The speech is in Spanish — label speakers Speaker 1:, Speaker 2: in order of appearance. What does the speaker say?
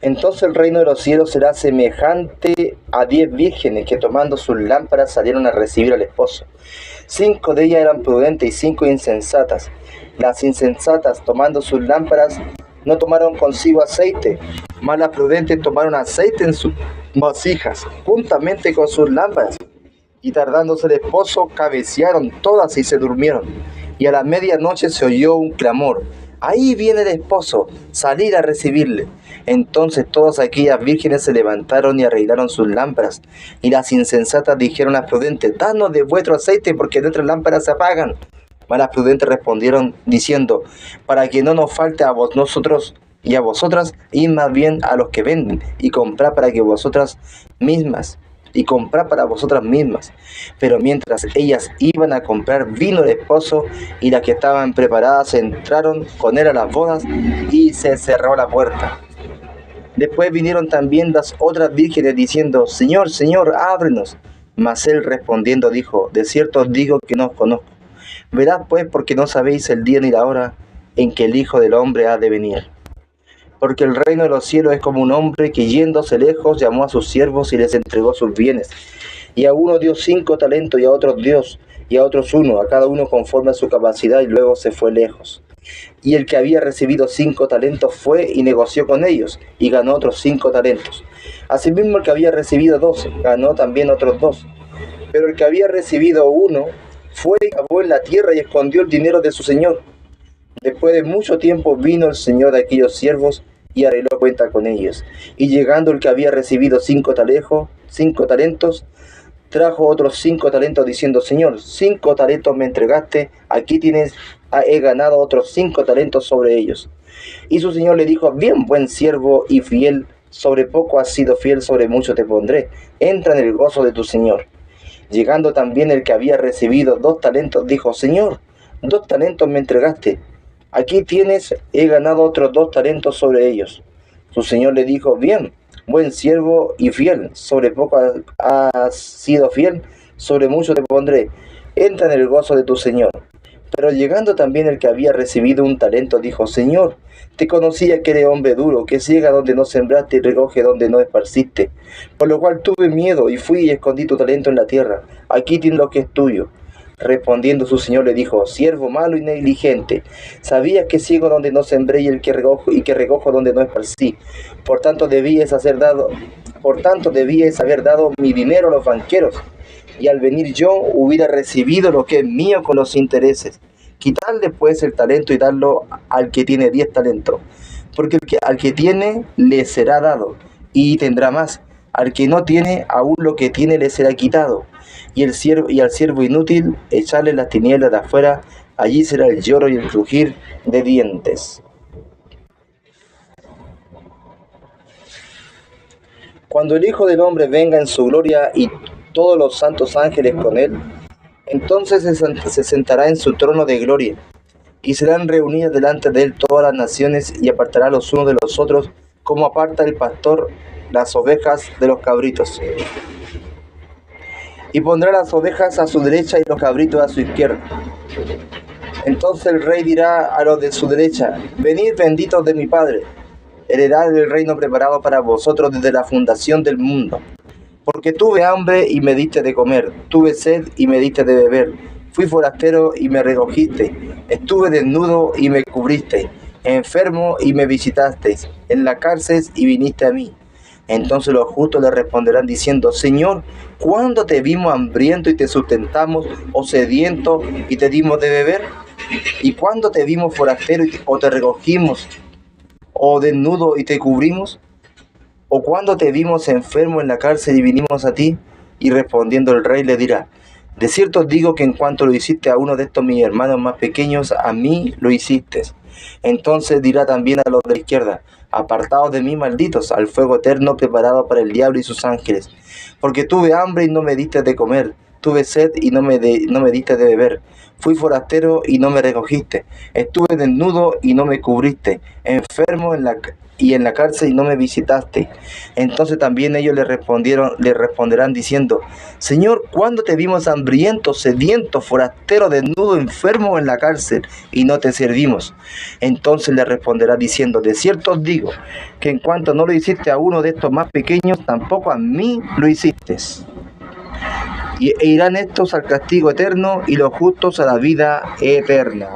Speaker 1: Entonces el reino de los cielos será semejante a 10 vírgenes que tomando sus lámparas salieron a recibir al esposo. 5 de ellas eran prudentes y 5 insensatas. Las insensatas, tomando sus lámparas, no tomaron consigo aceite, mas las prudentes tomaron aceite en sus vasijas, juntamente con sus lámparas. Y tardándose el esposo, cabecearon todas y se durmieron. Y a la medianoche se oyó un clamor: ahí viene el esposo, salid a recibirle. Entonces todas aquellas vírgenes se levantaron y arreglaron sus lámparas. Y las insensatas dijeron a las prudentes: danos de vuestro aceite, porque nuestras lámparas se apagan. Mas las prudentes respondieron diciendo: para que no nos falte a nosotros y a vosotras, id más bien a los que venden, y comprad para vosotras mismas. Pero mientras ellas iban a comprar, vino el esposo, y las que estaban preparadas entraron con él a las bodas, y se cerró la puerta. Después vinieron también las otras vírgenes diciendo: Señor, Señor, ábrenos. Mas él respondiendo dijo: de cierto os digo que no os conozco. Velad pues, porque no sabéis el día ni la hora en que el Hijo del Hombre ha de venir. Porque el reino de los cielos es como un hombre que, yéndose lejos, llamó a sus siervos y les entregó sus bienes. Y a uno dio 5 talentos, y a otros 2, y a otros 1, a cada uno conforme a su capacidad, y luego se fue lejos. Y el que había recibido 5 talentos fue y negoció con ellos, y ganó otros 5 talentos. Asimismo el que había recibido 2, ganó también otros 2. Pero el que había recibido 1, fue y cavó en la tierra y escondió el dinero de su señor. Después de mucho tiempo vino el señor de aquellos siervos y arregló cuenta con ellos. Y llegando el que había recibido 5 talentos, trajo otros 5 talentos diciendo: Señor, 5 talentos me entregaste, aquí tienes, he ganado otros 5 talentos sobre ellos. Y su señor le dijo: bien, buen siervo y fiel, sobre poco has sido fiel, sobre mucho te pondré, entra en el gozo de tu señor. Llegando también el que había recibido 2 talentos, dijo: Señor, 2 talentos me entregaste, aquí tienes, he ganado otros 2 talentos sobre ellos. Su señor le dijo: bien, buen siervo y fiel, sobre poco has sido fiel, sobre mucho te pondré, entra en el gozo de tu señor. Pero llegando también el que había recibido 1 talento, dijo: Señor, te conocía que eres hombre duro, que ciega donde no sembraste y recoge donde no esparciste. Por lo cual tuve miedo y fui y escondí tu talento en la tierra. Aquí tienes lo que es tuyo. Respondiendo su señor le dijo: siervo malo y negligente, sabías que ciego donde no sembré y que recojo donde no esparcí. Por tanto debías haber dado mi dinero a los banqueros, y al venir yo hubiera recibido lo que es mío con los intereses. Quitarle pues el talento y darlo al que tiene 10 talentos, porque al que tiene le será dado y tendrá más. Al que no tiene, aún lo que tiene le será quitado. Y al siervo inútil echarle las tinieblas de afuera, allí será el lloro y el crujir de dientes. Cuando el Hijo del Hombre venga en su gloria y todos los santos ángeles con él, entonces se sentará en su trono de gloria, y serán reunidas delante de él todas las naciones, y apartará los unos de los otros, como aparta el pastor las ovejas de los cabritos. Y pondrá las ovejas a su derecha y los cabritos a su izquierda. Entonces el rey dirá a los de su derecha: venid, benditos de mi Padre, heredad el reino preparado para vosotros desde la fundación del mundo. Porque tuve hambre y me diste de comer, tuve sed y me diste de beber, fui forastero y me recogiste, estuve desnudo y me cubriste, enfermo y me visitasteis, en la cárcel y viniste a mí. Entonces los justos le responderán diciendo: Señor, ¿cuándo te vimos hambriento y te sustentamos, o sediento y te dimos de beber? ¿Y cuándo te vimos forastero o te recogimos, o desnudo y te cubrimos? ¿O cuándo te vimos enfermo en la cárcel y vinimos a ti? Y respondiendo el rey le dirá: de cierto os digo que en cuanto lo hiciste a uno de estos mis hermanos más pequeños, a mí lo hiciste. Entonces dirá también a los de la izquierda: apartaos de mí, malditos, al fuego eterno preparado para el diablo y sus ángeles. Porque tuve hambre y no me diste de comer, Tuve sed y no me diste de beber. Fui forastero y no me recogiste. Estuve desnudo y no me cubriste. Enfermo y en la cárcel y no me visitaste. Entonces también ellos le responderán diciendo: Señor, ¿cuándo te vimos hambriento, sediento, forastero, desnudo, enfermo en la cárcel y no te servimos? Entonces le responderá diciendo: De cierto os digo que en cuanto no lo hiciste a uno de estos más pequeños, tampoco a mí lo hiciste. E irán estos al castigo eterno y los justos a la vida eterna.